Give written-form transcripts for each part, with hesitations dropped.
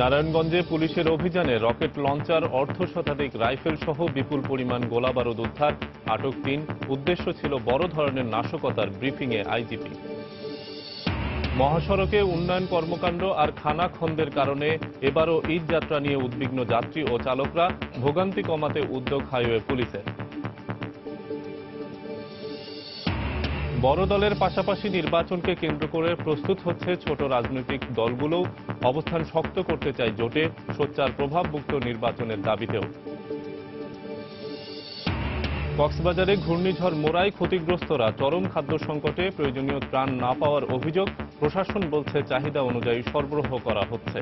নারায়ণগঞ্জে পুলিশের অভিযানে রকেট লঞ্চার, অর্ধ শতাধিক রাইফেল সহ বিপুল পরিমাণ গোলাবারুদ উদ্ধার। আটক ৩। উদ্দেশ্য ছিল বড় ধরনের নাশকতার, ব্রিফিংয়ে আইজিপি। মহাসড়কে উন্নয়ন কর্মকাণ্ড আর খানাখন্দের কারণে এবারও ঈদ যাত্রা নিয়ে উদ্বিগ্ন যাত্রী ও চালকরা। ভোগান্তি কমাতে উদ্যোগ হাইওয়ে পুলিশের। বড় দলের পাশাপাশি নির্বাচনকে কেন্দ্র করে প্রস্তুত হচ্ছে ছোট রাজনৈতিক দলগুলোও। অবস্থান শক্ত করতে চায় জোটে, সোচ্চার প্রভাবমুক্ত নির্বাচনের দাবিতেও। কক্সবাজারে ঘূর্ণিঝড় মোরায় ক্ষতিগ্রস্তরা চরম খাদ্য সংকটে, প্রয়োজনীয় ত্রাণ না পাওয়ার অভিযোগ। প্রশাসন বলছে চাহিদা অনুযায়ী সরবরাহ করা হচ্ছে।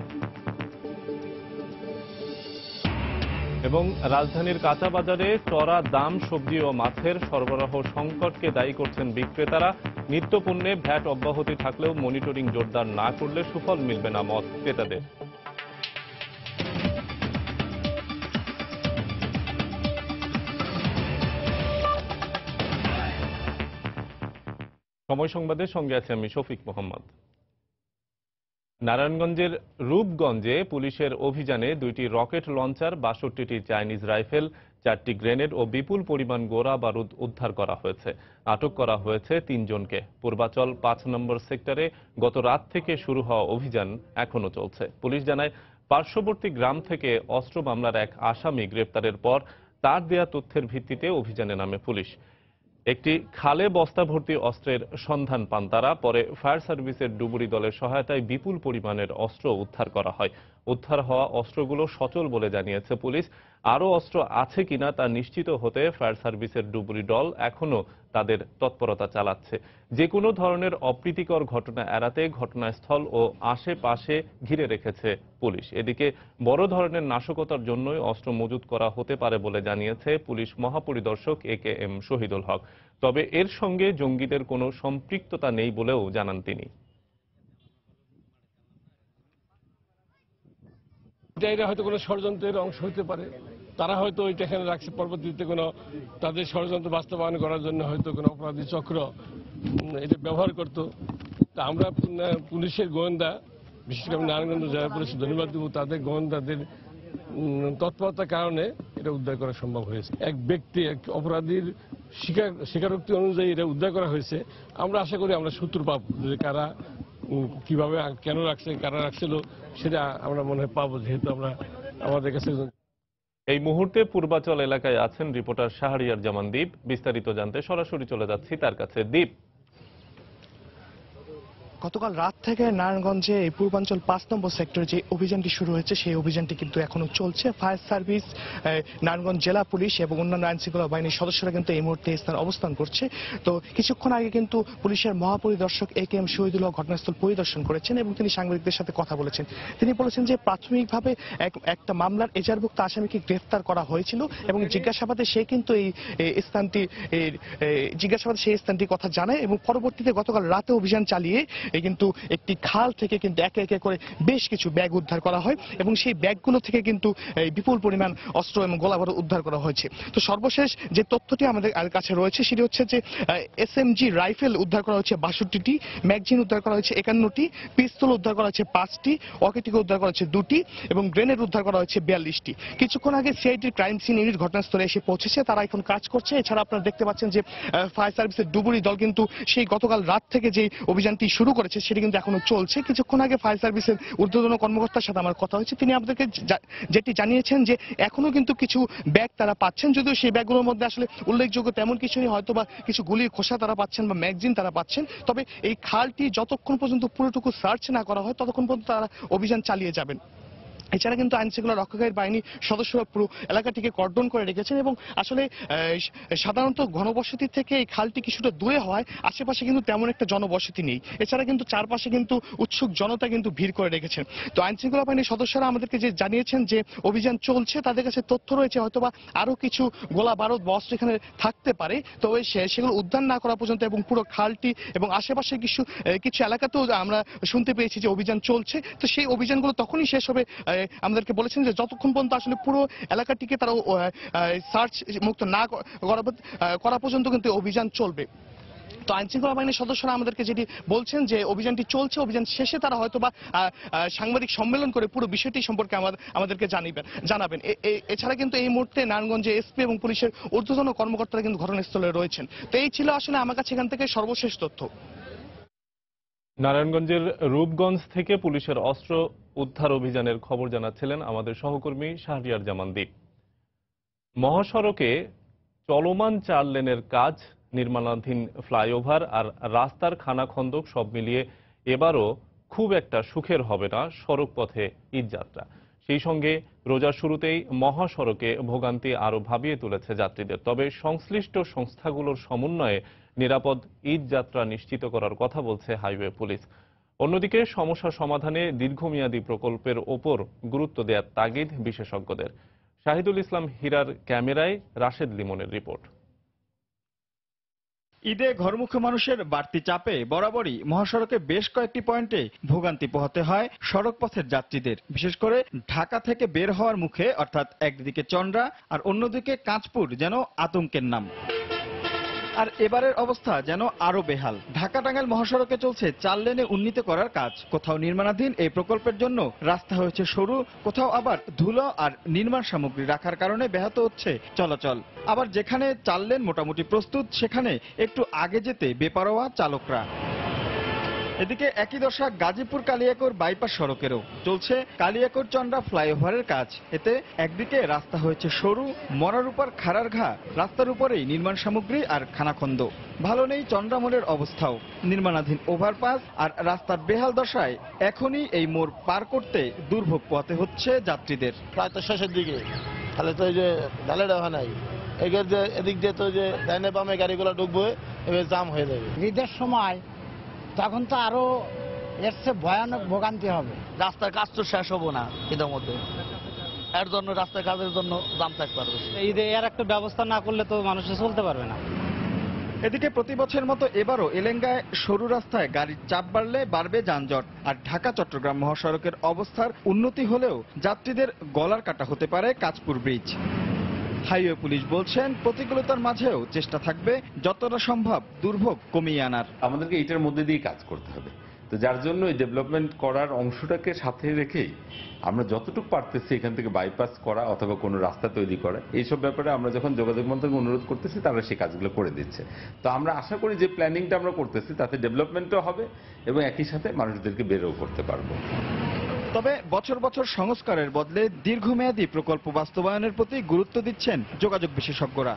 এবং রাজধানীর কাঁচা বাজারে চড়া দাম সবজি ও মাছের সরবরাহ সংকটকে দায়ী করছেন বিক্রেতারা। নিত্যপণ্যে ভ্যাট অব্যাহতি থাকলেও মনিটরিং জোরদার না করলে সুফল মিলবে না মত ক্রেতাদের। সময় সংবাদের সঙ্গে আছে আমি শফিক মোহাম্মদ। নারায়ণগঞ্জের রূপগঞ্জে পুলিশের অভিযানে ২টি রকেট লঞ্চার, ৬২টি চাইনিজ রাইফেল, ৪টি গ্রেনেড ও বিপুল পরিমাণ গোলা বারুদ উদ্ধার করা হয়েছে। আটক করা হয়েছে ৩ জনকে। পূর্বাচল ৫ নম্বর সেক্টরে গত রাত থেকে শুরু হওয়া অভিযান এখনো চলছে। পুলিশ জানায়, পার্শ্ববর্তী গ্রাম থেকে অস্ত্র মামলার এক আসামি গ্রেপ্তারের পর তার দেয়া তথ্যের ভিত্তিতে অভিযানে নামে পুলিশ। একটি খালে বস্তা ভর্তি অস্ত্রের সন্ধান পান তারা। পরে ফায়ার সার্ভিসের ডুবুরি দলের সহায়তায় বিপুল পরিমাণের অস্ত্র উদ্ধার করা হয়। উদ্ধার হওয়া অস্ত্রগুলো সচল বলে জানিয়েছে পুলিশ। আরও অস্ত্র আছে কিনা তা নিশ্চিত হতে ফায়ার সার্ভিসের ডুবুরি দল এখনও তাদের তৎপরতা চালাচ্ছে। যে কোনো ধরনের অপ্রীতিকর ঘটনা এড়াতে ঘটনাস্থল ও আশেপাশে ঘিরে রেখেছে পুলিশ। এদিকে বড় ধরনের নাশকতার জন্যই অস্ত্র মজুত করা হতে পারে বলে জানিয়েছে পুলিশ মহাপরিদর্শক AKM শহীদুল হক। তবে এর সঙ্গে জঙ্গিদের কোনো সম্পৃক্ততা নেই বলেও জানান তিনি। এটা হয়তো কোনো ষড়যন্ত্রের অংশ হতে পারে। তারা হয়তো ওইটা এখানে রাখছে, পরবর্তীতে কোনো তাদের ষড়যন্ত্র বাস্তবায়ন করার জন্য হয়তো কোনো অপরাধী চক্র এটা ব্যবহার করত। তা আমরা পুলিশের গোয়েন্দা, বিশেষ করে নারায়ণগঞ্জ জেলা পুলিশের ধন্যবাদ দেব, তাদের গোয়েন্দাদের তৎপরতার কারণে এটা উদ্ধার করা সম্ভব হয়েছে। এক ব্যক্তি, এক অপরাধীর স্বীকারোক্তি অনুযায়ী এটা উদ্ধার করা হয়েছে। আমরা আশা করি আমরা সূত্র পাবো যে কারা, কিভাবে, কেন রাখছে, কারা রাখছিল, সেটা আমরা মনে হয় পাবো, যেহেতু আমরা আমাদের কাছে। এই মুহূর্তে পূর্বাচল এলাকায় আছেন রিপোর্টার শাহরিয়ার জামান দীপ। বিস্তারিত জানতে সরাসরি চলে যাচ্ছি তার কাছে। দীপ, গতকাল রাত থেকে নারায়ণগঞ্জে এই পূর্বাঞ্চল ৫ নম্বর সেক্টরে যে অভিযানটি শুরু হয়েছে সেই অভিযানটি কিন্তু এখনো চলছে। ফায়ার সার্ভিস, নারায়ণগঞ্জ জেলা পুলিশ এবং অন্যান্য আইন শৃঙ্খলা বাহিনীর সদস্যরা কিন্তু এই মুহূর্তে স্থানে অবস্থান করছে। তো কিছুক্ষণ আগে কিন্তু পুলিশের মহাপরিদর্শক AKM শহীদুল হক ঘটনাস্থল পরিদর্শন করেছেন এবং তিনি সাংবাদিকদের সাথে কথা বলেছেন। তিনি বলেছেন যে প্রাথমিকভাবে একটা মামলার এজাহারভুক্ত আসামিকে গ্রেফতার করা হয়েছিল এবং জিজ্ঞাসাবাদে সে কিন্তু এই স্থানটির কথা জানায় এবং পরবর্তীতে গতকাল রাতে অভিযান চালিয়ে কিন্তু একটি খাল থেকে কিন্তু একে একে করে বেশ কিছু ব্যাগ উদ্ধার করা হয় এবং সেই ব্যাগগুলো থেকে কিন্তু বিপুল পরিমাণ অস্ত্র এবং গোলাবারুদ উদ্ধার করা হয়েছে। তো সর্বশেষ যে তথ্যটি আমাদের কাছে রয়েছে সেটি হচ্ছে যে SMG রাইফেল উদ্ধার করা হয়েছে ৬২টি, ম্যাগজিন উদ্ধার করা হয়েছে ৫১টি, পিস্তল উদ্ধার করা হয়েছে 5টি, ওয়াকিটকি উদ্ধার করা হয়েছে 2টি এবং গ্রেনেড উদ্ধার করা হয়েছে 42টি। কিছুক্ষণ আগে CIDর ক্রাইম সিন ইউনিট ঘটনাস্থলে এসে পৌঁছেছে, তারা এখন কাজ করছে। এছাড়া আপনারা দেখতে পাচ্ছেন যে ফায়ার সার্ভিসের ডুবুরি দল কিন্তু সেই গতকাল রাত থেকে যে অভিযানটি শুরু করেছে সেটি কিন্তু এখনো চলছে। কিছুক্ষণ আগে ফায়ার সার্ভিসের ঊর্ধ্বতন কর্মকর্তার সাথে আমার কথা হয়েছে, তিনি আমাদেরকে যেটি জানিয়েছেন যে এখনো কিন্তু কিছু ব্যাগ তারা পাচ্ছেন, যদিও সেই ব্যাগগুলোর মধ্যে আসলে উল্লেখযোগ্য তেমন কিছুই, হয়তো বা কিছু গুলির খোসা তারা পাচ্ছেন বা ম্যাগজিন তারা পাচ্ছেন। তবে এই খালটি যতক্ষণ পর্যন্ত পুরোটুকু সার্চ না করা হয় ততক্ষণ পর্যন্ত তারা অভিযান চালিয়ে যাবেন। এছাড়া কিন্তু আইন শৃঙ্খলা রক্ষাকারী বাহিনীর সদস্যরা পুরো এলাকাটিকে কর্ডন করে রেখেছেন এবং আসলে সাধারণত ঘনবসতি থেকে এই খালটি কিছুটা দূরে হয়, আশেপাশে কিন্তু তেমন একটা জনবসতি নেই। এছাড়া কিন্তু চারপাশে কিন্তু উৎসুক জনতা কিন্তু ভিড় করে রেখেছেন। তো আইন শৃঙ্খলা বাহিনীর সদস্যরা আমাদেরকে যে জানিয়েছেন যে অভিযান চলছে, তাদের কাছে তথ্য রয়েছে হয়তোবা আরো কিছু গোলা বারুদ বা অস্ত্র এখানে থাকতে পারে, তবে সেগুলো উদ্ধার না করা পর্যন্ত এবং পুরো খালটি এবং আশেপাশে কিছু এলাকাতেও আমরা শুনতে পেয়েছি যে অভিযান চলছে। তো সেই অভিযানগুলো তখনই শেষ হবে, আমাদেরকে বলেছেন যে যতক্ষণ পর্যন্ত আসলে পুরো এলাকাটিকে তারা সার্চ মুক্ত না করা পর্যন্ত কিন্তু অভিযান চলবে। তো আইন শৃঙ্খলা বাহিনীর সদস্যরা আমাদেরকে যেটি বলছেন যে অভিযানটি চলছে, অভিযান শেষে তারা হয়তো বা সাংবাদিক সম্মেলন করে পুরো বিষয়টি সম্পর্কে আমাদেরকে জানাবেন। এছাড়া কিন্তু এই মুহূর্তে নারায়ণগঞ্জে এসপি এবং পুলিশের ঊর্ধ্বতন কর্মকর্তারা কিন্তু ঘটনাস্থলে রয়েছেন। তো এই ছিল আসলে আমার কাছে এখান থেকে সর্বশেষ তথ্য। নারায়ণগঞ্জের রূপগঞ্জ থেকে পুলিশের অস্ত্র উদ্ধার অভিযানের খবর জানাচ্ছিলেন আমাদের সহকর্মী শাহরিয়ার জামান দ্বীপ। মহাসড়কে চলমান 4 লেনের কাজ, নির্মাণাধীন ফ্লাইওভার আর রাস্তার খানাখন্দক সব মিলিয়ে এবারও খুব একটা সুখের হবে না সড়ক পথে ঈদযাত্রা। সেই সঙ্গে রোজার শুরুতেই মহাসড়কে ভোগান্তি আরও ভাবিয়ে তুলেছে যাত্রীদের। তবে সংশ্লিষ্ট সংস্থাগুলোর সমন্বয়ে নিরাপদ ঈদযাত্রা নিশ্চিত করার কথা বলছে হাইওয়ে পুলিশ। অন্যদিকে সমস্যা সমাধানে দীর্ঘমেয়াদী প্রকল্পের ওপর গুরুত্ব দেওয়ার তাগিদ বিশেষজ্ঞদের। শাহিদুল ইসলাম হীরার ক্যামেরায় রাশেদ লিমনের রিপোর্ট। ঈদে ঘরমুখী মানুষের বাড়তি চাপে বরাবরই মহাসড়কে বেশ কয়েকটি পয়েন্টে ভোগান্তি পোহাতে হয় সড়ক পথের যাত্রীদের। বিশেষ করে ঢাকা থেকে বের হওয়ার মুখে, অর্থাৎ একদিকে চন্দ্রা আর অন্যদিকে কাঁচপুর যেন আতঙ্কের নাম। আর এবারের অবস্থা যেন আরো বেহাল। ঢাকা টাঙ্গাইল মহাসড়কে চলছে 4 লেনে উন্নীত করার কাজ। কোথাও নির্মাণাধীন এই প্রকল্পের জন্য রাস্তা হয়েছে সরু, কোথাও আবার ধুলো আর নির্মাণ সামগ্রী রাখার কারণে ব্যাহত হচ্ছে চলাচল। আবার যেখানে 4 লেন মোটামুটি প্রস্তুত, সেখানে একটু আগে যেতে বেপরোয়া চালকরা। এদিকে একই দশা গাজীপুর কালিয়াকৈর বাইপাস সড়কেরও। চলছে কালিয়াকৈর চন্দ্রা ফ্লাইওভারের কাজ। এতে একদিকে রাস্তা হয়েছে সরু, মরার উপর খাড়ার ঘা, রাস্তার উপরেই নির্মাণ সামগ্রী আর খানাখন্দ। ভালো নেই চন্দ্রা মোড়ের অবস্থাও। নির্মাণাধীন ওভারপাস আর রাস্তার বেহাল দশায় এখনই এই মোড় পার করতে দুর্ভোগ পোহাতে হচ্ছে যাত্রীদের। প্রায় তো শেষের দিকে, তাহলে তো এই যে ঢালের হয় নাই, এদিক দিয়ে তো যে ডাইনে বামে গাড়িগুলো ঢুকবে, এবার জাম হয়ে যাবে। ঈদের সময় তখন তো আরো এর চেয়ে ভয়ানক ভোগান্তি হবে। রাস্তার কাজ তো শেষ হবো না ঈদের মধ্যে, এর জন্য রাস্তার কাজের জন্য জাম থাকতে পারবে। ঈদে এর একটা ব্যবস্থা না করলে তো মানুষ চলতে পারবে না। এদিকে প্রতি বছরের মতো এবারও এলেঙ্গায় সরু রাস্তায় গাড়ির চাপ বাড়লে বাড়বে যানজট। আর ঢাকা চট্টগ্রাম মহাসড়কের অবস্থার উন্নতি হলেও যাত্রীদের গলার কাটা হতে পারে কাঁচপুর ব্রিজ। হাইওয়ে পুলিশ বলছেন, প্রতিকূলতার মাঝেও চেষ্টা থাকবে যতটা সম্ভব দুর্ভোগ কমিয়ে আনার। আমাদেরকে এটার মধ্যে দিয়ে কাজ করতে হবে। তো যার জন্য এই ডেভেলপমেন্ট করার অংশটাকে সাথে রেখেই আমরা যতটুকু পারতেছি এখান থেকে বাইপাস করা অথবা কোনো রাস্তা তৈরি করা, এইসব ব্যাপারে আমরা যখন যোগাযোগ মন্ত্রণালয়কে অনুরোধ করতেছি তারা সেই কাজগুলো করে দিচ্ছে। তো আমরা আশা করি যে প্ল্যানিংটা আমরা করতেছি তাতে ডেভেলপমেন্টও হবে এবং একই সাথে মানুষদেরকে বেরও করতে পারবো। তবে বছর বছর সংস্কারের বদলে দীর্ঘমেয়াদী প্রকল্প বাস্তবায়নের প্রতি গুরুত্ব দিচ্ছেন যোগাযোগ বিশেষজ্ঞরা।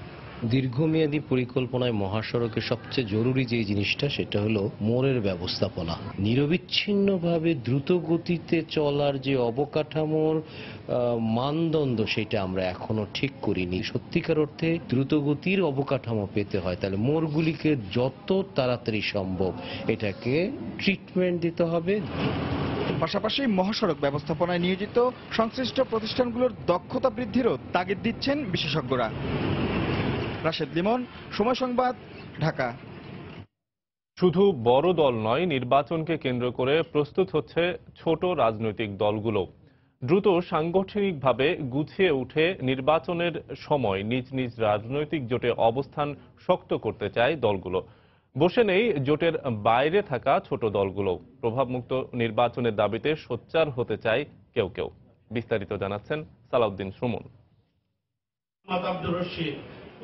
দীর্ঘমেয়াদী পরিকল্পনায় মহাসড়কের সবচেয়ে জরুরি যে জিনিসটা, সেটা হলো মোড়ের ব্যবস্থাপনা। নিরবিচ্ছিন্নভাবে দ্রুত গতিতে চলার যে অবকাঠামোর মানদণ্ড, সেটা আমরা এখনো ঠিক করিনি। সত্যিকার অর্থে দ্রুতগতির অবকাঠামো পেতে হয়, তাহলে মোড়গুলিকে যত তাড়াতাড়ি সম্ভব এটাকে ট্রিটমেন্ট দিতে হবে। পাশাপাশি মহাসড়ক ব্যবস্থাপনায় নিয়োজিত সংশ্লিষ্ট প্রতিষ্ঠানগুলোর দক্ষতা বৃদ্ধিরও তাগিদ দিচ্ছেন বিশেষজ্ঞরা। রাশেদ লিমন, সময় সংবাদ, ঢাকা। শুধু বড় দল নয়, নির্বাচনকে কেন্দ্র করে প্রস্তুত হচ্ছে ছোট রাজনৈতিক দলগুলো। দ্রুত সাংগঠনিকভাবে গুছিয়ে উঠে নির্বাচনের সময় নিজ নিজ রাজনৈতিক জোটে অবস্থান শক্ত করতে চায় দলগুলো। বসে নেই জোটের বাইরে থাকা ছোট দলগুলো। প্রভাবমুক্ত নির্বাচনের দাবিতে সোচ্চার হতে চায় কেউ কেউ। বিস্তারিত জানাচ্ছেন সালাউদ্দিন সুমন।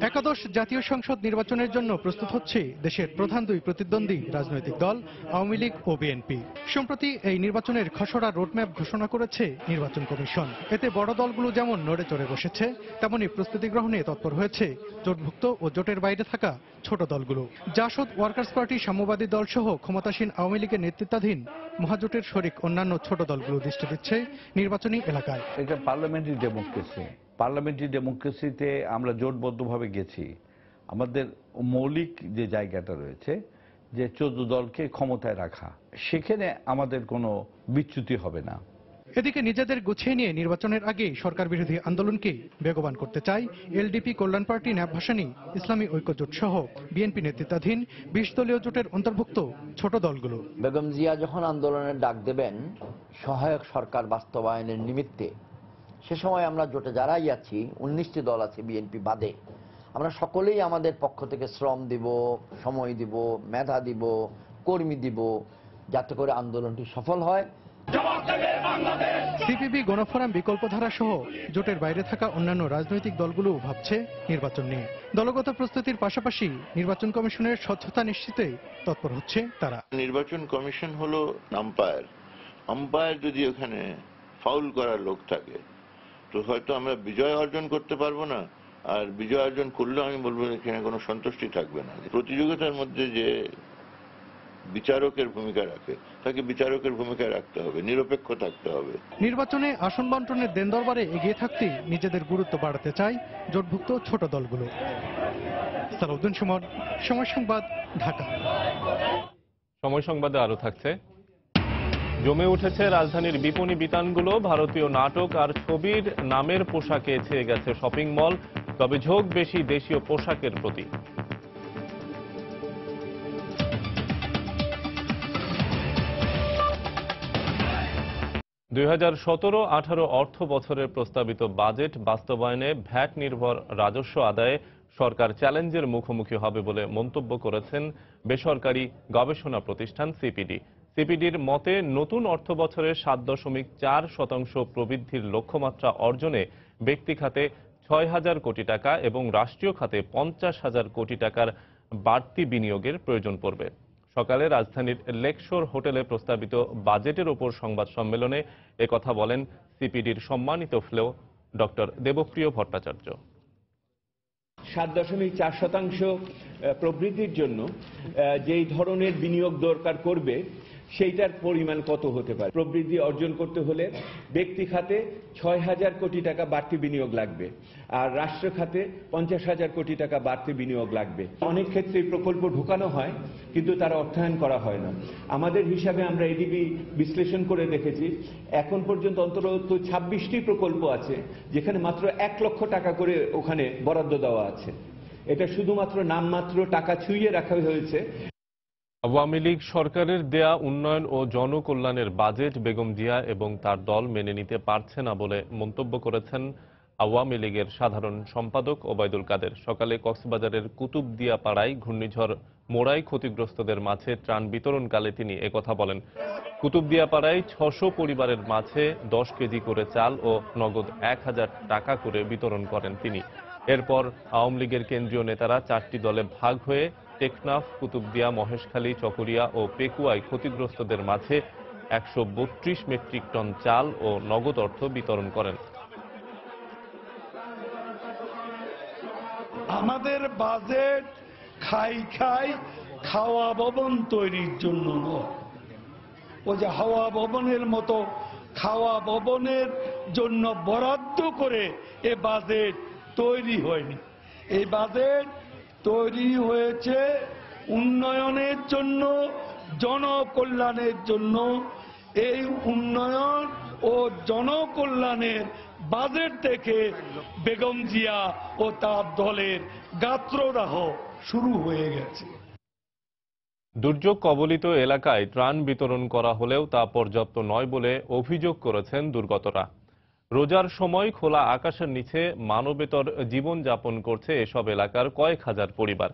একাদশ জাতীয় সংসদ নির্বাচনের জন্য প্রস্তুত হচ্ছে দেশের প্রধান দুই প্রতিদ্বন্দ্বী রাজনৈতিক দল আওয়ামী লীগ ও বিএনপি। সম্প্রতি এই নির্বাচনের খসড়া রোডম্যাপ ঘোষণা করেছে নির্বাচন কমিশন। এতে বড় দলগুলো যেমন নড়ে চড়ে বসেছে, তেমনি প্রস্তুতি গ্রহণে তৎপর হয়েছে জোটভুক্ত ও জোটের বাইরে থাকা ছোট দলগুলো। জাসদ, ওয়ার্কার্স পার্টি, সাম্যবাদী দল সহ ক্ষমতাসীন আওয়ামী লীগের নেতৃত্বাধীন মহাজোটের শরিক অন্যান্য ছোট দলগুলো দৃষ্টি দিচ্ছে নির্বাচনী এলাকায়। এটা পার্লামেন্টারি ডেমোক্রেসি। পার্লামেন্টারি ডেমোক্রেসিতে আমরা জোটবদ্ধভাবে গেছি। আমাদের মৌলিক যে জায়গাটা রয়েছে, যে 14 দলকে ক্ষমতায় রাখা, সেখানে আমাদের কোনো বিচ্যুতি হবে না। এদিকে নিজেদের গুছিয়ে নিয়ে নির্বাচনের আগে সরকার বিরোধী আন্দোলনকে বেগবান করতে চায় এলডিপি, কল্যাণ পার্টি, ন্যাপ ভাসানী, ইসলামী ঐক্য জোট সহ বিএনপি নেতৃত্বাধীন 20 দলীয় জোটের অন্তর্ভুক্ত ছোট দলগুলো। বেগম জিয়া যখন আন্দোলনের ডাক দেবেন সহায়ক সরকার বাস্তবায়নের নিমিত্তে, সে সময় আমরা জোটে যারাই আছি, 19টি দল আছে বিএনপি বাদে, আমরা সকলেই আমাদের পক্ষ থেকে শ্রম দিব, সময় দিব, মেধা দিব, কর্মী দিব, যাতে করে আন্দোলনটি সফল হয়। সিপিবি, গণফোরাম, বিকল্পধারা সহ জোটের বাইরে থাকা অন্যান্য রাজনৈতিক দলগুলো ভাবছে নির্বাচন নিয়ে। দলগত প্রস্তুতির পাশাপাশি নির্বাচন কমিশনের স্বচ্ছতা নিশ্চিতে তৎপর হচ্ছে তারা। নির্বাচন কমিশন হলো আম্পায়ার। আম্পায়ার যদি ওখানে ফাউল করার লোক থাকে তো হয়তো আমরা বিজয় অর্জন করতে পারবো না, আর বিজয় অর্জন করলেও আমি বলবো এখানে কোনো সন্তুষ্টি থাকবে না। প্রতিযোগিতার মধ্যে যে বিচারকের ভূমিকা রাখে তাকে বিচারকের ভূমিকায় রাখতে হবে, নিরপেক্ষ থাকতে হবে। নির্বাচনে আসন বন্টনের দেন দরবারে এগিয়ে থাকতেই নিজেদের গুরুত্ব বাড়াতে চায় জোটভুক্ত ছোট দলগুলো। সালাউদ্দিন সুমন, সময় সংবাদ, ঢাকা। সময় সংবাদে আরো থাকছে, জমে উঠেছে রাজধানীর বিপণী বিতানগুলো। ভারতীয় নাটক আর ছবির নামের পোশাকে ছেয়ে গেছে শপিং মল, তবে ঝোঁক বেশি দেশীয় পোশাকের প্রতি। 2017-18 অর্থ বছরের প্রস্তাবিত বাজেট বাস্তবায়নে ভ্যাট নির্ভর রাজস্ব আদায়ে সরকার চ্যালেঞ্জের মুখোমুখি হবে বলে মন্তব্য করেছেন বেসরকারি গবেষণা প্রতিষ্ঠান সিপিডি। সিপিডির মতে নতুন অর্থ বছরে 7.4% প্রবৃদ্ধির লক্ষ্যমাত্রা অর্জনে ব্যক্তি খাতে 6,000 কোটি টাকা এবং রাষ্ট্রীয় খাতে 50,000 কোটি টাকার বাড়তি বিনিয়োগের প্রয়োজন পড়বে। সকালে রাজধানীর লেকশোর হোটেলে প্রস্তাবিত বাজেটের ওপর সংবাদ সম্মেলনে একথা বলেন সিপিডির সম্মানিত ফেলো ডক্টর দেবপ্রিয় ভট্টাচার্য। 7.4% প্রবৃদ্ধির জন্য যেই ধরনের বিনিয়োগ দরকার করবে সেইটার পরিমাণ কত হতে পারে? প্রবৃদ্ধি অর্জন করতে হলে ব্যক্তি খাতে 6,000 কোটি টাকা বাড়তি বিনিয়োগ লাগবে, আর রাষ্ট্র খাতে 50,000 কোটি টাকা বাড়তি বিনিয়োগ লাগবে। অনেক ক্ষেত্রে প্রকল্প ঢোকানো হয় কিন্তু তারা অর্থায়ন করা হয় না। আমাদের হিসাবে আমরা এডিবি বিশ্লেষণ করে দেখেছি এখন পর্যন্ত অন্তত 26টি প্রকল্প আছে যেখানে মাত্র 1 লক্ষ টাকা করে ওখানে বরাদ্দ দেওয়া আছে। এটা শুধুমাত্র নামমাত্র টাকা ছুঁয়ে রাখা হয়েছে। আওয়ামী লীগ সরকারের দেয়া উন্নয়ন ও জনকল্যাণের বাজেট বেগম জিয়া এবং তার দল মেনে নিতে পারছে না বলে মন্তব্য করেছেন আওয়ামী লীগের সাধারণ সম্পাদক ওবায়দুল কাদের। সকালে কক্সবাজারের কুতুবদিয়া পাড়ায় ঘূর্ণিঝড় মোড়াই ক্ষতিগ্রস্তদের মাঝে ত্রাণ বিতরণকালে তিনি একথা বলেন। কুতুবদিয়া পাড়ায় 600 পরিবারের মাঝে 10 কেজি করে চাল ও নগদ 1,000 টাকা করে বিতরণ করেন তিনি। এরপর আওয়ামী লীগের কেন্দ্রীয় নেতারা 4টি দলে ভাগ হয়ে টেকনাফ, কুতুবদিয়া, মহেশখালী, চকরিয়া ও পেকুয়ায় ক্ষতিগ্রস্তদের মাঝে 132 মেট্রিক টন চাল ও নগদ অর্থ বিতরণ করেন। আমাদের বাজেট খাওয়া ভবন তৈরির জন্য নয়। ও যে হাওয়া ভবনের মতো খাওয়া ভবনের জন্য বরাদ্দ করে এ বাজেট তৈরি হয়নি। এই বাজেট তৈরি হয়েছে উন্নয়নের জন্য, জনকল্যাণের জন্য। এই উন্নয়ন ও জনকল্যাণের বাজেট থেকে বেগম জিয়া ও তার দলের গাত্রদাহ শুরু হয়ে গেছে। দুর্যোগ কবলিত এলাকায় ত্রাণ বিতরণ করা হলেও তা পর্যাপ্ত নয় বলে অভিযোগ করেছেন দুর্গতরা। রোজার সময় খোলা আকাশের নিচে মানবেতর জীবনযাপন করছে এসব এলাকার কয়েক হাজার পরিবার।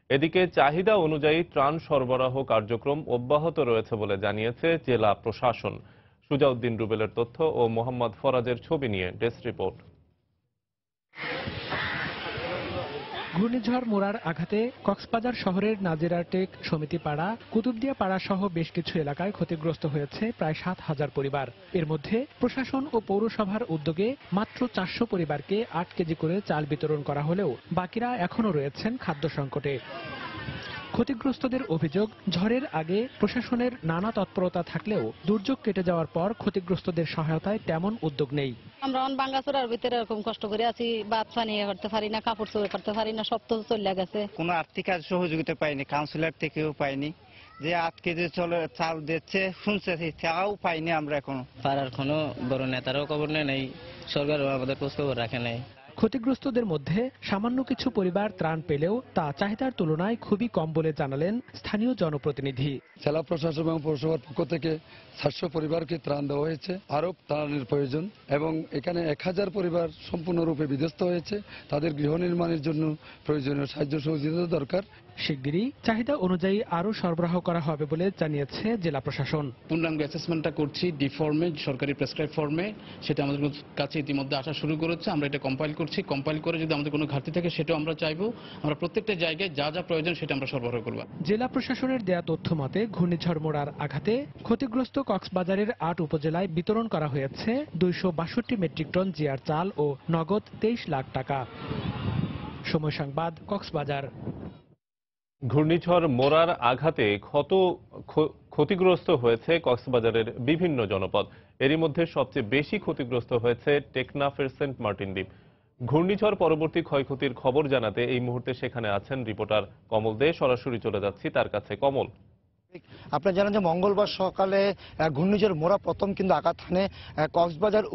এদিকে চাহিদা অনুযায়ী ত্রাণ সরবরাহ কার্যক্রম অব্যাহত রয়েছে বলে জানিয়েছে জেলা প্রশাসন। সুজাউদ্দিন রুবেলের তথ্য ও মোহাম্মদ ফরাজের ছবি নিয়ে ডেস্ক রিপোর্ট। ঘূর্ণিঝড় মোড়ার আঘাতে কক্সবাজার শহরের নাজিরাটেক, সমিতিপাড়া, কুতুবদিয়া পাড়া সহ বেশ কিছু এলাকায় ক্ষতিগ্রস্ত হয়েছে প্রায় 7,000 পরিবার। এর মধ্যে প্রশাসন ও পৌরসভার উদ্যোগে মাত্র 400 পরিবারকে 8 কেজি করে চাল বিতরণ করা হলেও বাকিরা এখনও রয়েছেন খাদ্য সংকটে। ক্ষতিগ্রস্তদের অভিযোগ, ঝড়ের আগে প্রশাসনের নানা তৎপরতা থাকলেও দুর্যোগ কেটে যাওয়ার পর ক্ষতিগ্রস্তদের সহায়তায় তেমন উদ্যোগ নেই। আমরা বাঙ্গাচোরার ভিতরে এরকম কষ্ট করে আছি, ভাত পানি করতে পারি না, কাপড় চোপড় করতে পারি না, সব তো চলে গেছে। কোনো আর্থিক সহযোগিতা পাইনি, কাউন্সিলর থেকেও পাইনি। যে 8 কেজি চাল দিচ্ছে শুনছে, তাও পাইনি আমরা এখনো। পাড়ার কোনো বড় নেতারাও খবর নেয় নাই, সরকারও আমাদের খোঁজ খবর রাখে নাই। ক্ষতিগ্রস্তদের মধ্যে সামান্য কিছু পরিবার ত্রাণ পেলেও তা চাহিদার তুলনায় খুবই কম বলে জানালেন স্থানীয় জনপ্রতিনিধি। জেলা প্রশাসন এবং পৌরসভার পক্ষ থেকে 700 পরিবারকে ত্রাণ দেওয়া হয়েছে, আরও ত্রাণের প্রয়োজন এবং এখানে 1000 পরিবার সম্পূর্ণরূপে বিধ্বস্ত হয়েছে। তাদের গৃহ নির্মাণের জন্য প্রয়োজনীয় সাহায্য সহযোগিতা দরকার। শিগগিরই চাহিদা অনুযায়ী আরও সরবরাহ করা হবে বলে জানিয়েছে জেলা প্রশাসন। পূর্ণাঙ্গ অ্যাসেসমেন্টটা করছি ডি ফর্মে, সরকারি প্রেসক্রাইব ফর্মে, সেটা আমাদের কাছে ইতিমধ্যে আসা শুরু করেছে। আমরা এটা কম্পাইল করছি, কম্পাইল করে যদি আমাদের কোনো ঘাটতি থাকে সেটাও আমরা চাইবো। আমরা প্রত্যেকটা জায়গায় যা যা প্রয়োজন সেটা আমরা সরবরাহ করব। জেলা প্রশাসনের দেয়া তথ্য মতে ঘূর্ণিঝড় মোরার আঘাতে ক্ষতিগ্রস্ত কক্সবাজারের 8 উপজেলায় বিতরণ করা হয়েছে 262 মেট্রিক টন জিআর চাল ও নগদ 23 লাখ টাকা। সময় সংবাদ, কক্সবাজার। ঘূর্ণিঝড় মোরার আঘাতে ক্ষতিগ্রস্ত হয়েছে কক্সবাজারের বিভিন্ন জনপদ। এরই মধ্যে সবচেয়ে বেশি ক্ষতিগ্রস্ত হয়েছে টেকনাফের সেন্ট মার্টিন দ্বীপ। ঘূর্ণিঝড় পরবর্তী ক্ষয়ক্ষতির খবর জানাতে এই মুহূর্তে সেখানে আছেন রিপোর্টার কমল দে। সরাসরি চলে যাচ্ছি তার কাছে। কমল, আপনারা জানেন যে মঙ্গলবার সকালে ঘূর্ণিঝড় মোরা প্রথম কিন্তু আঘাত হানে কক্সবাজার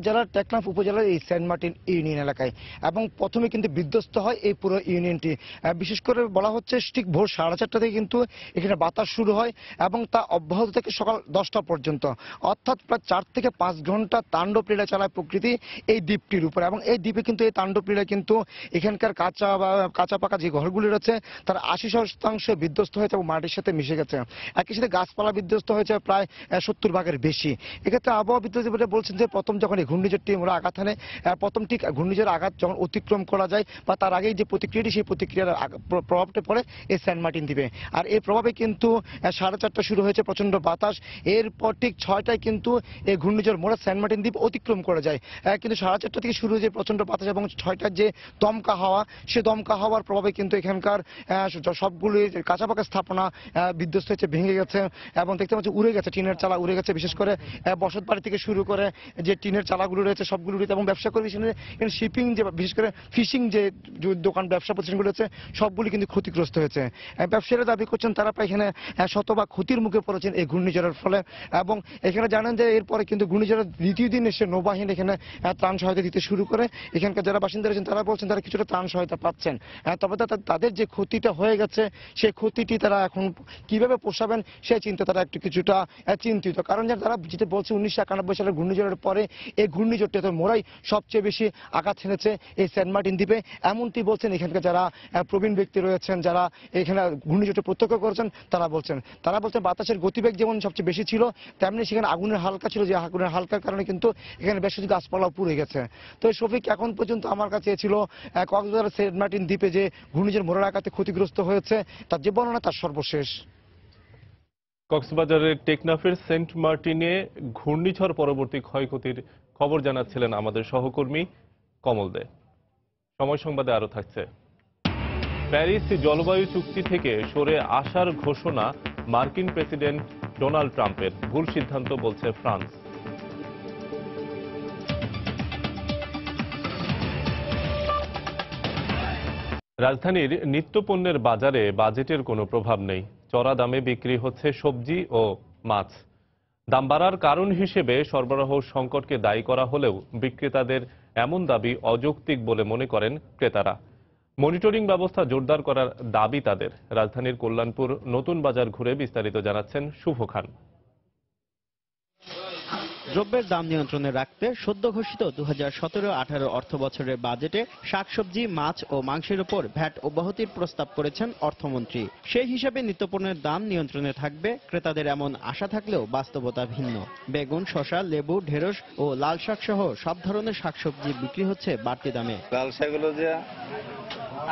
জেলার টেকনাফ উপজেলার এই সেন্ট মার্টিন ইউনিয়ন এলাকায় এবং প্রথমে কিন্তু বিধ্বস্ত হয় এই পুরো ইউনিয়নটি। বিশেষ করে বলা হচ্ছে ঠিক ভোর 4:30 থেকে কিন্তু এখানে বাতাস শুরু হয় এবং তা অব্যাহত থেকে সকাল 10টা পর্যন্ত, অর্থাৎ প্রায় 4 থেকে 5 ঘন্টা তাণ্ডব লীলা চালায় প্রকৃতি এই দ্বীপটির উপরে। এবং এই দ্বীপে কিন্তু এই তাণ্ডব লীলা কিন্তু এখানকার কাঁচা পাকা যে ঘরগুলি রয়েছে তার 80% বিধ্বস্ত হয়েছে এবং মাটির সাথে মিশে গেছে। একই সাথে গাছপালা বিধ্বস্ত হয়েছে প্রায় 70 ভাগের বেশি। এক্ষেত্রে আবহাওয়াবিদরা বলছেন যে প্রথম যখন এই ঘূর্ণিঝড়টি মোরা আঘাত হানে, প্রথম ঠিক ঘূর্ণিঝড় আঘাত যখন অতিক্রম করা যায় বা তার আগেই যে প্রতিক্রিয়াটি, সেই প্রতিক্রিয়ার প্রভাবটা পড়ে এই সেন্ট মার্টিন দ্বীপে। আর এই প্রভাবে কিন্তু 4:30 শুরু হয়েছে প্রচন্ড বাতাস। এরপর ঠিক 6টায় কিন্তু এই ঘূর্ণিঝড় মোরা সেন্ট মার্টিন দ্বীপ অতিক্রম করে যায়। কিন্তু 4:30 থেকে শুরু হয়েছে প্রচন্ড বাতাস এবং 6টার যে দমকা হাওয়া, সে দমকা হাওয়ার প্রভাবে কিন্তু এখানকার সবগুলি কাঁচা পাকা স্থাপনা বিধ্বস্ত হয়েছে, ভেঙে গেছে এবং দেখতে পাচ্ছি উড়ে গেছে, টিনের চালা উড়ে গেছে। বিশেষ করে বসত বাড়ি থেকে শুরু করে যে টিনের চালাগুলো রয়েছে সবগুলো রয়েছে এবং ব্যবসা করে শিপিং, যে বিশেষ করে ফিশিং যে দোকান ব্যবসা প্রতিষ্ঠানগুলো রয়েছে সবগুলি কিন্তু ক্ষতিগ্রস্ত হয়েছে। ব্যবসায়ীরা দাবি করছেন তারা প্রায় এখানে শতভাগ ক্ষতির মুখে পড়েছেন এই ঘূর্ণিঝড়ের ফলে। এবং এখানে জানেন যে এরপরে কিন্তু ঘূর্ণিঝড়ের দ্বিতীয় দিন এসে নৌবাহিনী এখানে ত্রাণ সহায়তা দিতে শুরু করে। এখানকার যারা বাসিন্দা রয়েছেন তারা বলছেন তারা কিছুটা ত্রাণ সহায়তা পাচ্ছেন, তবে তাদের যে ক্ষতিটা হয়ে গেছে সেই ক্ষতিটি তারা এখন কিভাবে পোষাবেন সেই চিন্তা তারা একটু কিছুটা চিন্তিত। কারণ তারা যেটা বলছে 1991 সালের ঘূর্ণিঝড়ের পরে এই ঘূর্ণিঝড়টি তো মোরাই সবচেয়ে বেশি আঘাত হেনেছে এই সেন্ট মার্টিন দ্বীপে, এমনটি বলছেন এখানকার যারা প্রবীণ ব্যক্তি রয়েছেন, যারা এখানে ঘূর্ণিঝড়টি প্রত্যক্ষ করেছেন। তারা বলছেন বাতাসের গতিবেগ যেমন সবচেয়ে বেশি ছিল, তেমনি সেখানে আগুনের হালকা ছিল, যে আগুনের হালকার কারণে কিন্তু এখানে বেশ কিছু গাছপালাও পুড়ে গেছে। তো শফিক, এখন পর্যন্ত আমার কাছে ছিল কক্সবাজার সেন্ট মার্টিন দ্বীপে যে ঘূর্ণিঝড় মোরার আঘাতে ক্ষতিগ্রস্ত হয়েছে তার যে বর্ণনা, তার সর্বশেষ। কক্সবাজারের টেকনাফের সেন্ট মার্টিনে ঘূর্ণিঝড় পরবর্তী ক্ষয়ক্ষতির খবর জানাচ্ছিলেন আমাদের সহকর্মী কমল দে। সময় সংবাদে আরো থাকছে। প্যারিস জলবায়ু চুক্তি থেকে সরে আসার ঘোষণা মার্কিন প্রেসিডেন্ট ডোনাল্ড ট্রাম্পের, ভুল সিদ্ধান্ত বলছে ফ্রান্স। রাজধানীর নিত্যপণ্যের বাজারে বাজেটের কোনো প্রভাব নেই। চড়া দামে বিক্রি হচ্ছে সবজি ও মাছ। দাম বাড়ার কারণ হিসেবে সরবরাহ সংকটকে দায়ী করা হলেও বিক্রেতাদের এমন দাবি অযৌক্তিক বলে মনে করেন ক্রেতারা। মনিটরিং ব্যবস্থা জোরদার করার দাবি তাদের। রাজধানীর কল্যাণপুর নতুন বাজার ঘুরে বিস্তারিত জানাচ্ছেন শুভ খান। দ্রব্যের দাম নিয়ন্ত্রণে রাখতে সদ্য ঘোষিত 2017-18 অর্থ বছরের বাজেটে শাকসবজি, মাছ ও মাংসের উপর ভ্যাট অব্যাহতির প্রস্তাব করেছেন অর্থমন্ত্রী। সেই হিসাবে নিত্যপণ্যের দাম নিয়ন্ত্রণে থাকবে, ক্রেতাদের এমন আশা থাকলেও বাস্তবতা ভিন্ন। বেগুন, শসা, লেবু, ঢেঁড়স ও লাল শাক সহ সব ধরনের শাকসবজি বিক্রি হচ্ছে বাড়তি দামে। লাল শাকগুলো যে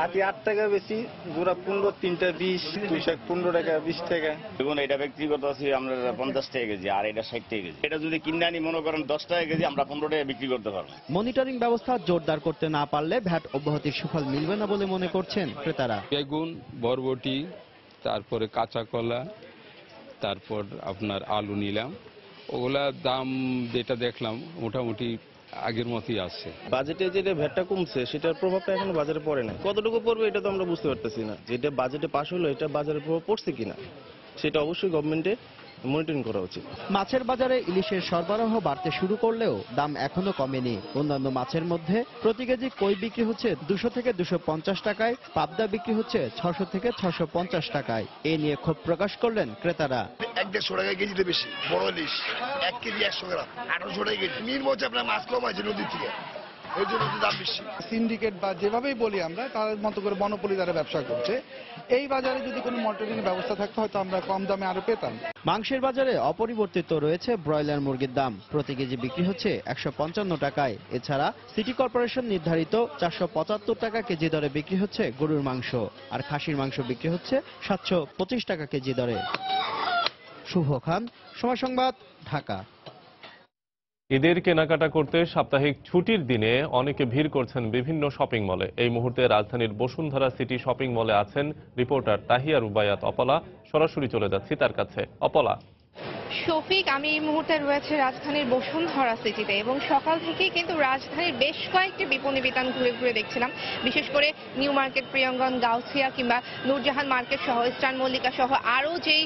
8 টাকা বেশি, জোড়া 15, 3টা 20, 2 শাক 15 টাকা, 20 টাকা। দেখুন, এটা বিক্রি করতেছি আমরা 50 টাকা কেজি, আর এটা 60 টাকা কেজি। এটা যদি কিনে আনি মনে করেন 10 টাকা কেজি, আমরা 15 টাকা বিক্রি করতে পারবো। মনিটরিং ব্যবস্থা জোরদার করতে না পারলে ভ্যাট অব্যাহতির সুফল মিলবে না বলে মনে করছেন ক্রেতারা। বেগুন, বরবটি, তারপরে কাঁচা কলা, তারপর আপনার আলু নিলাম, ওগুলা দাম যেটা দেখলাম মোটামুটি আগের মতোই আছে। বাজেটে যেটা ভ্যাটটা কমছে সেটার প্রভাবটা এখনো বাজারে পড়ে না। কতটুকু পড়বে এটা তো আমরা বুঝতে পারতেছি না। যেটা বাজেটে পাস হলো এটা বাজারে প্রভাব পড়ছে কিনা সেটা অবশ্যই গভর্নমেন্টের মনিটরিং করা উচিত। মাছের বাজারে ইলিশের সরবরাহ বাড়তে শুরু করলেও দাম এখনো কমেনি। অন্যান্য মাছের মধ্যে প্রতি কেজি কই বিক্রি হচ্ছে 200 থেকে 250 টাকায়, পাবদা বিক্রি হচ্ছে 600 থেকে 650 টাকায়। এ নিয়ে ক্ষোভ প্রকাশ করলেন ক্রেতারা। 150 টাকা কেজিতে বেশি বড় ইলিশ 1 কেজি 100 গ্রাম 1800 টাকা কেজি। নির্মচ আপনার মাছ কম আছে নদী থেকে, এই জন্য দাম বেশি। সিন্ডিকেট বা যেভাবেই বলি আমরা, তার মতো করে মনোপলি দ্বারা ব্যবসা করছে। এই বাজারে যদি কোনো মনিটরিং ব্যবস্থা থাকতো হয়তো আমরা কম দামে আরো পেতাম। মাংসের বাজারে অপরিবর্তিত রয়েছে ব্রয়লার মুরগির দাম। প্রতি কেজি বিক্রি হচ্ছে 155 টাকায়। এছাড়া সিটি কর্পোরেশন নির্ধারিত 475 টাকা কেজি দরে বিক্রি হচ্ছে গরুর মাংস, আর খাসির মাংস বিক্রি হচ্ছে 725 টাকা কেজি দরে। শুভ খান, সময় সংবাদ, ঢাকা। ঈদের কেনাকাটা করতে সাপ্তাহিক ছুটির দিনে অনেকে ভিড় করছেন বিভিন্ন শপিং মলে। এই মুহূর্তে রাজধানীর বসুন্ধরা সিটি শপিং মলে আছেন রিপোর্টার তাহিয়া রুবায়াত অপলা। সরাসরি চলে যাচ্ছি তার কাছে। অপলা। শফিক, আমি এই মুহূর্তে রয়েছে রাজধানীর বসুন্ধরা সিটিতে এবং সকাল থেকেই কিন্তু রাজধানীর বেশ কয়েকটি বিপণী বিতান ঘুরে ঘুরে দেখছিলাম। বিশেষ করে নিউ মার্কেট, প্রিয়ঙ্গন, গাউসিয়া কিংবা নূরজাহান মার্কেট সহ ইস্টার্ন মল্লিকা সহ আরও যেই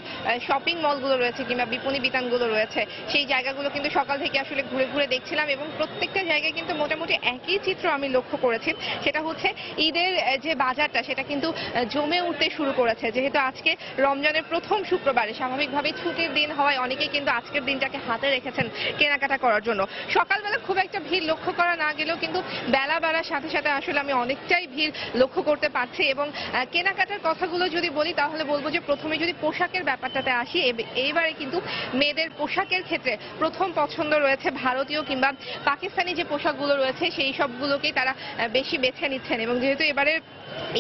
শপিং মলগুলো রয়েছে কিংবা বিপণী বিতানগুলো রয়েছে সেই জায়গাগুলো কিন্তু সকাল থেকে আসলে ঘুরে ঘুরে দেখছিলাম এবং প্রত্যেকটা জায়গায় কিন্তু মোটামুটি একই চিত্র আমি লক্ষ্য করেছি। সেটা হচ্ছে ঈদের যে বাজারটা সেটা কিন্তু জমে উঠতে শুরু করেছে। যেহেতু আজকে রমজানের প্রথম শুক্রবারে স্বাভাবিকভাবেই ছুটির দিন হওয়ায় অনেকে কিন্তু আজকের দিনটাকে হাতে রেখেছেন কেনাকাটা করার জন্য। সকালবেলা খুব একটা ভিড় লক্ষ্য করা না গেলেও কিন্তু বেলা বাড়ার সাথে সাথে আসলে আমি অনেকটাই ভিড় লক্ষ্য করতে পারছি। এবং কেনাকাটার কথাগুলো যদি বলি তাহলে বলবো যে প্রথমে যদি পোশাকের ব্যাপারটাতে আসি, এইবারে কিন্তু মেয়েদের পোশাকের ক্ষেত্রে প্রথম পছন্দ রয়েছে ভারতীয় কিংবা পাকিস্তানি যে পোশাকগুলো রয়েছে সেই সবগুলোকেই তারা বেশি বেছে নিচ্ছেন। এবং যেহেতু এবারে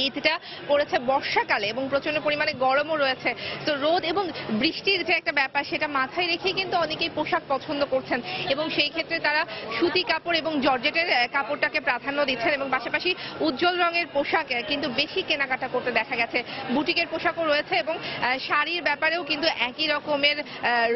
ঈদটা পড়েছে বর্ষাকালে এবং প্রচন্ড পরিমাণে গরমও রয়েছে, তো রোদ এবং বৃষ্টির যে একটা ব্যাপার সেটা মাথায় রেখেই কিন্তু অনেকেই পোশাক পছন্দ করছেন এবং সেই ক্ষেত্রে তারা সুতি কাপড় এবং জর্জেটের কাপড়টাকে প্রাধান্য দিচ্ছেন এবং পাশাপাশি উজ্জ্বল রঙের পোশাক কিন্তু বেশি কেনাকাটা করতে দেখা গেছে। বুটিকের পোশাকও রয়েছে এবং শাড়ির ব্যাপারেও কিন্তু একই রকমের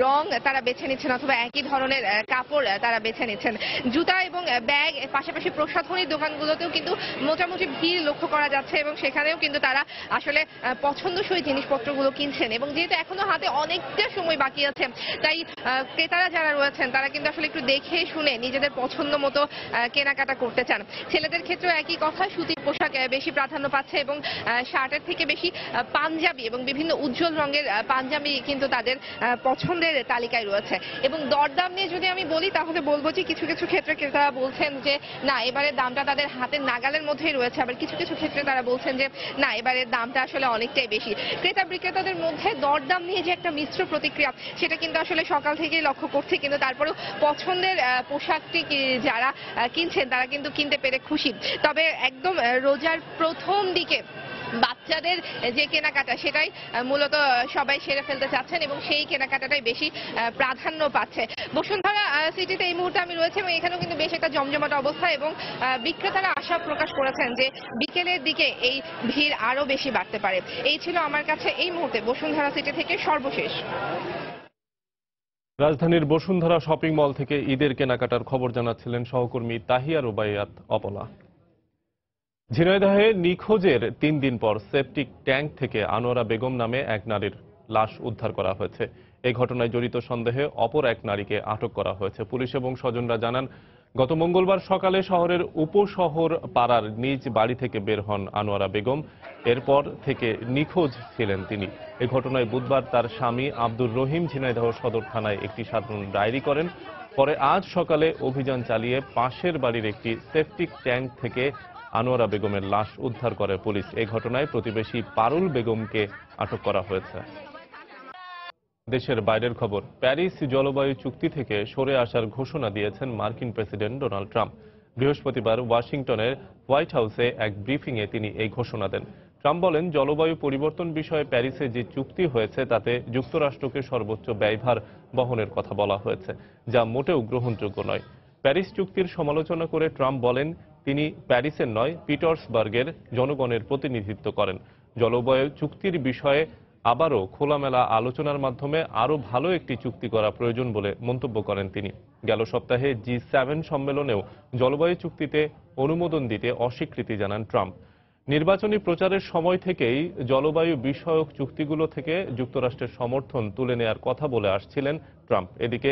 রং তারা বেছে নিচ্ছেন অথবা একই ধরনের কাপড় তারা বেছে নিচ্ছেন। জুতা এবং ব্যাগ, পাশাপাশি প্রসাধনীর দোকানগুলোতেও কিন্তু মোটামুটি ভিড় লক্ষ্য করা যাচ্ছে এবং সেখানেও কিন্তু তারা আসলে পছন্দসই জিনিসপত্রগুলো কিনছেন। এবং যেহেতু এখনো হাতে অনেকটা সময় বাকি আছে তাই ক্রেতারা যারা রয়েছেন তারা কিন্তু আসলে একটু দেখে শুনে নিজেদের পছন্দ মতো কেনাকাটা করতে চান। ছেলেদের ক্ষেত্রেও একই কথা, সুতির পোশাক বেশি প্রাধান্য পাচ্ছে এবং শার্টের থেকে বেশি পাঞ্জাবি এবং বিভিন্ন উজ্জ্বল রঙের পাঞ্জাবি কিন্তু তাদের পছন্দের তালিকায় রয়েছে। এবং দরদাম নিয়ে যদি আমি বলি তাহলে বলবো যে কিছু কিছু ক্ষেত্রে ক্রেতারা বলছেন যে না এবারের দামটা তাদের হাতের নাগালের মধ্যেই রয়েছে, আবার কিছু কিছু ক্ষেত্রে তারা বলছেন যে না এবারের দামটা আসলে অনেকটাই বেশি। ক্রেতা বিক্রেতাদের মধ্যে দরদাম নিয়ে যে একটা মিশ্র প্রতিক্রিয়া সেটা কিন্তু আসলে সকাল থেকেই লক্ষ্য করছি, কিন্তু তারপরেও পছন্দের পোশাকটি যারা কিনছেন তারা কিন্তু কিনতে পেরে খুশি। তবে একদম রোজার প্রথম দিকে বাচ্চাদের যে কেনাকাটা সেটাই মূলত সবাই সেরে ফেলতে চাচ্ছেন এবং সেই কেনাকাটাটাই বেশি প্রাধান্য পাচ্ছে। বসুন্ধরা সিটিতে এই মুহূর্তে আমি রয়েছে এবং এখানেও কিন্তু বেশ একটা জমজমাট অবস্থা এবং বিক্রেতারা আশা প্রকাশ করেছেন যে বিকেলের দিকে এই ভিড় আরো বেশি বাড়তে পারে। এই ছিল আমার কাছে এই মুহূর্তে বসুন্ধরা সিটি থেকে সর্বশেষ। রাজধানীর বসুন্ধরা শপিং মল থেকে ঈদের কেনাকাটার খবর জানাচ্ছিলেন সহকর্মী তাহিয়া রুবাইয়াত অপলা। ঝিনাইদহে নিখোঁজের 3 দিন পর সেপটিক ট্যাঙ্ক থেকে আনোয়ারা বেগম নামে এক নারীর লাশ উদ্ধার করা হয়েছে। এই ঘটনায় জড়িত সন্দেহে অপর এক নারীকে আটক করা হয়েছে। পুলিশ এবং স্বজনরা জানান গত মঙ্গলবার সকালে শহরের উপশহর পাড়ার নিজ বাড়ি থেকে বের হন আনোয়ারা বেগম। এরপর থেকে নিখোঁজ ছিলেন তিনি। এই ঘটনায় বুধবার তার স্বামী আব্দুর রহিম ঝিনাইদহ সদর থানায় একটি সাধারণ ডায়েরি করেন। পরে আজ সকালে অভিযান চালিয়ে পাশের বাড়ির একটি সেপটিক ট্যাঙ্ক থেকে আনোয়ারা বেগমের লাশ উদ্ধার করে পুলিশ। এই ঘটনায় প্রতিবেশী পারুল বেগমকে আটক করা হয়েছে। দেশের বাইরের খবর, প্যারিস জলবায়ু চুক্তি থেকে সরে আসার ঘোষণা দিয়েছেন মার্কিন প্রেসিডেন্ট ডোনাল্ড ট্রাম্প। বৃহস্পতিবার ওয়াশিংটনের হোয়াইট হাউসে এক ব্রিফিংয়ে তিনি এই ঘোষণা দেন। ট্রাম্প বলেন, জলবায়ু পরিবর্তন বিষয়ে প্যারিসে যে চুক্তি হয়েছে তাতে যুক্তরাষ্ট্রকে সর্বোচ্চ ব্যয়ভার বহনের কথা বলা হয়েছে, যা মোটেও গ্রহণযোগ্য নয়। প্যারিস চুক্তির সমালোচনা করে ট্রাম্প বলেন, তিনি প্যারিসের নয় পিটার্সবার্গের জনগণের প্রতিনিধিত্ব করেন। জলবায়ু চুক্তির বিষয়ে আবারও খোলামেলা আলোচনার মাধ্যমে আরও ভালো একটি চুক্তি করা প্রয়োজন বলে মন্তব্য করেন তিনি। গেল সপ্তাহে G7 সম্মেলনেও জলবায়ু চুক্তিতে অনুমোদন দিতে অস্বীকৃতি জানান ট্রাম্প। নির্বাচনী প্রচারের সময় থেকেই জলবায়ু বিষয়ক চুক্তিগুলো থেকে যুক্তরাষ্ট্রের সমর্থন তুলে নেয়ার কথা বলে আসছিলেন ট্রাম্প। এদিকে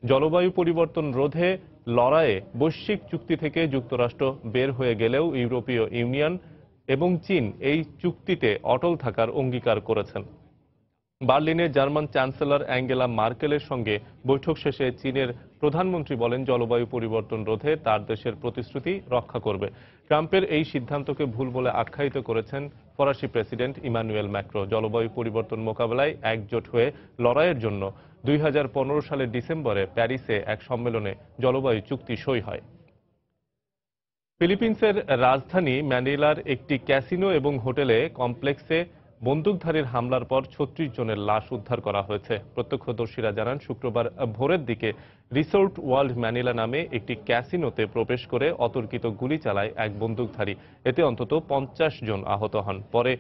জলবায়ু পরিবর্তন রোধে লড়াইয়ে বৈশ্বিক চুক্তি থেকে যুক্তরাষ্ট্র বের হয়ে গেলেও ইউরোপীয় ইউনিয়ন এবং চীন এই চুক্তিতে অটল থাকার অঙ্গীকার করেছেন। বার্লিনে জার্মান চ্যান্সেলর অ্যাঙ্গেলা মার্কেলের সঙ্গে বৈঠক শেষে চীনের প্রধানমন্ত্রী বলেন, জলবায়ু পরিবর্তন রোধে তার দেশের প্রতিশ্রুতি রক্ষা করবে। ট্রাম্পের এই সিদ্ধান্তকে ভুল বলে আখ্যায়িত করেছেন ফরাসি প্রেসিডেন্ট ইমানুয়েল ম্যাক্রো। জলবায়ু পরিবর্তন মোকাবেলায় একজোট হয়ে লড়াইয়ের জন্য 2015 সালের ডিসেম্বরে প্যারিসে এক সম্মেলনে জলবায়ু চুক্তি সই হয়। ফিলিপিন্সের রাজধানী ম্যানিলার একটি ক্যাসিনো এবং হোটেলে কমপ্লেক্সে বন্দুকধারীর হামলার পর 36 জনের লাশ উদ্ধার করা হয়েছে। প্রত্যক্ষদর্শীরা জানান, শুক্রবার ভোরের দিকে রিসোর্ট ওয়ার্ল্ড ম্যানিলা নামে একটি ক্যাসিনোতে প্রবেশ করে অতর্কিত গুলি চালায় এক বন্দুকধারী। এতে অন্তত 50 জন আহত হন। পরে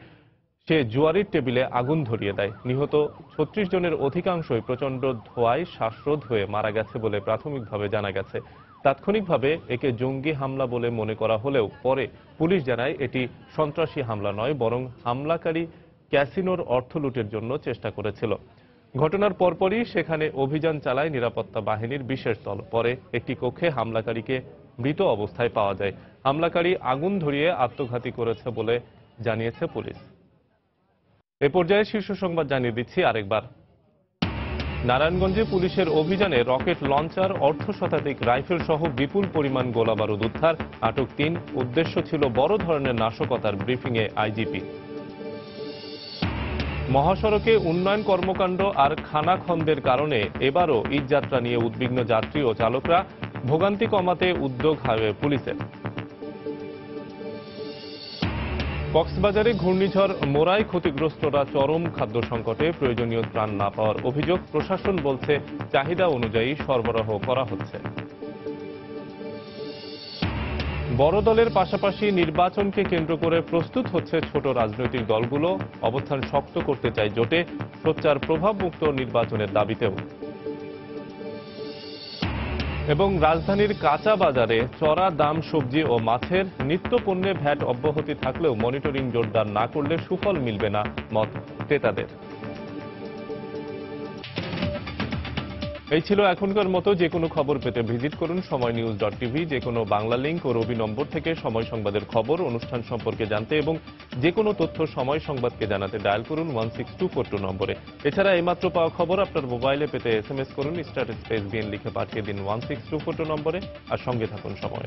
সে জুয়ারির টেবিলে আগুন ধরিয়ে দেয়। নিহত 36 জনের অধিকাংশই প্রচণ্ড ধোঁয়ায় শ্বাসরোধ হয়ে মারা গেছে বলে প্রাথমিকভাবে জানা গেছে। তাৎক্ষণিকভাবে একে জঙ্গি হামলা বলে মনে করা হলেও পরে পুলিশ জানায় এটি সন্ত্রাসী হামলা নয়, বরং হামলাকারী ক্যাসিনোর অর্থ লুটের জন্য চেষ্টা করেছিল। ঘটনার পরপরই সেখানে অভিযান চালায় নিরাপত্তা বাহিনীর বিশেষ দল। পরে একটি কক্ষে হামলাকারীকে মৃত অবস্থায় পাওয়া যায়। হামলাকারী আগুন ধরিয়ে আত্মঘাতী করেছে বলে জানিয়েছে পুলিশ। এ পর্যায়ে শীর্ষ সংবাদ জানিয়ে দিচ্ছি আরেকবার। নারায়ণগঞ্জে পুলিশের অভিযানে রকেট লঞ্চার, অর্ধশতাধিক রাইফেল সহ বিপুল পরিমাণ গোলাবারুদ উদ্ধার। আটক 3। উদ্দেশ্য ছিল বড় ধরনের নাশকতার, ব্রিফিংয়ে আইজিপি। মহাসড়কে উন্নয়ন কর্মকাণ্ড আর খানাখন্দের কারণে এবারও ঈদযাত্রা নিয়ে উদ্বিগ্ন যাত্রী ও চালকরা। ভোগান্তি কমাতে উদ্যোগ হাইওয়ে পুলিশের। কক্সবাজারে ঘূর্ণিঝড় মোরায় ক্ষতিগ্রস্তরা চরম খাদ্য সংকটে, প্রয়োজনীয় ত্রাণ না পাওয়ার অভিযোগ। প্রশাসন বলছে চাহিদা অনুযায়ী সরবরাহ করা হচ্ছে। বড় দলের পাশাপাশি নির্বাচনকে কেন্দ্র করে প্রস্তুত হচ্ছে ছোট রাজনৈতিক দলগুলো। অবস্থান শক্ত করতে চায় জোটে, সোচ্চার প্রভাবমুক্ত নির্বাচনের দাবিতেও। এবং রাজধানীর কাঁচা বাজারে চড়া দাম সবজি ও মাছের। নিত্য পণ্যে ভ্যাট অব্যাহতি থাকলেও মনিটরিং জোরদার না করলে সুফল মিলবে না, মত ক্রেতাদের। এই ছিল এখনকার মতো। যে কোনো খবর পেতে ভিজিট করুন সময়নিউজ.tv। যে কোনো বাংলা লিংক ও রবি নম্বর থেকে সময় সংবাদের খবর, অনুষ্ঠান সম্পর্কে জানতে এবং যে কোনো তথ্য সময় সংবাদকে জানাতে ডায়াল করুন 16242 নম্বরে। এছাড়া এইমাত্র পাওয়া খবর আপনার মোবাইলে পেতে SMS করুন *BN লিখে পাঠিয়ে দিন 16242 নম্বরে। আর সঙ্গে থাকুন সময়।